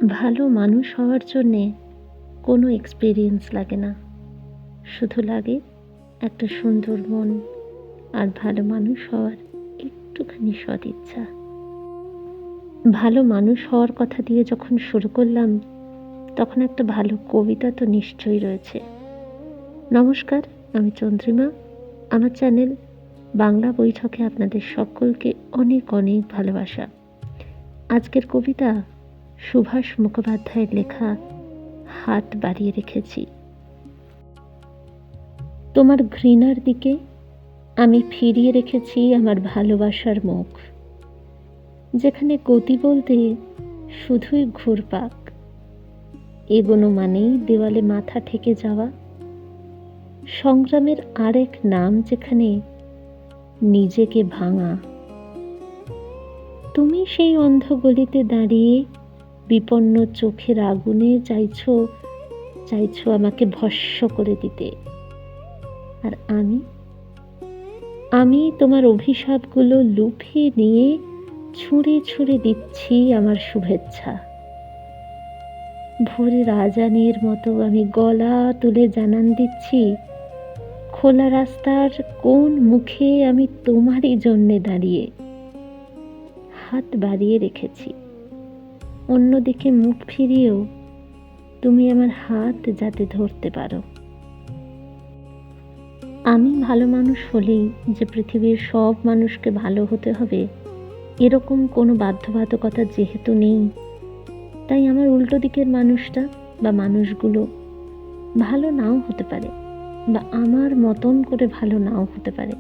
ভালো মানুষ হওয়ার জন্যে কোনো এক্সপেরিয়েন্স লাগে না, শুধু লাগে একটা সুন্দর মন আর ভালো মানুষ হওয়ার একটুখানি সদিচ্ছা। ভালো মানুষ হওয়ার কথা দিয়ে যখন শুরু করলাম, তখন একটা ভালো কবিতা তো নিশ্চয়ই রয়েছে। নমস্কার, আমি চন্দ্রিমা। আমার চ্যানেল বাংলা বৈঠকে আপনাদের সকলকে অনেক অনেক ভালোবাসা। আজকের কবিতা সুভাষ মুখোপাধ্যায়ের লেখা হাত বাড়িয়ে রেখেছি। তোমার ঘৃণার দিকে আমি ফিরিয়ে রেখেছি আমার ভালোবাসার মুখ, যেখানে গতি বলতে শুধুই ঘুরপাক, এগোনো মানেই দেওয়ালে মাথা ঠেকে যাওয়া, সংগ্রামের আরেক নাম যেখানে নিজেকে ভাঙা। তুমি সেই অন্ধ গলিতে দাঁড়িয়ে বিপন্ন চোখের আগুনে চাইছো আমাকে ভস্ম করে দিতে, আর আমি তোমার অভিশাপগুলো লুফে নিয়ে ছুঁড়ে ছুঁড়ে দিচ্ছি আমার শুভেচ্ছা। ভোরের আজানের মতো আমি গলা তুলে জানান দিচ্ছি, খোলা রাস্তার কোন মুখে আমি তোমারই জন্যে দাঁড়িয়ে হাত বাড়িয়ে রেখেছি। অন্যদিকে মুখ ফিরিয়েও তুমি আমার হাত যাতে ধরতে পারো। আমি ভালো মানুষ হলেই যে পৃথিবীর সব মানুষকে ভালো হতে হবে এরকম কোনো বাধ্যবাধকতা যেহেতু নেই, তাই আমার উল্টো দিকের মানুষটা বা মানুষগুলো ভালো নাও হতে পারে, বা আমার মতন করে ভালো নাও হতে পারে,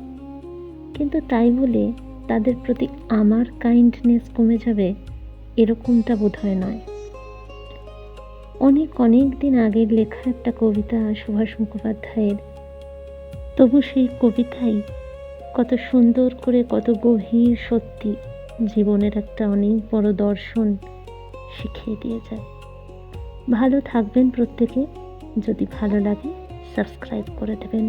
কিন্তু তাই বলে তাদের প্রতি আমার কাইন্ডনেস কমে যাবে এরকমটা বোধহয় নয়। অনেক দিন আগের লেখা একটা কবিতা সুভাষ মুখোপাধ্যায়ের, তবু সেই কবিতাই কত সুন্দর করে, কত গভীর সত্যি জীবনের একটা অনেক বড় দর্শন শিখিয়ে দিয়ে যায়। ভালো থাকবেন প্রত্যেকে। যদি ভালো লাগে সাবস্ক্রাইব করে দেবেন।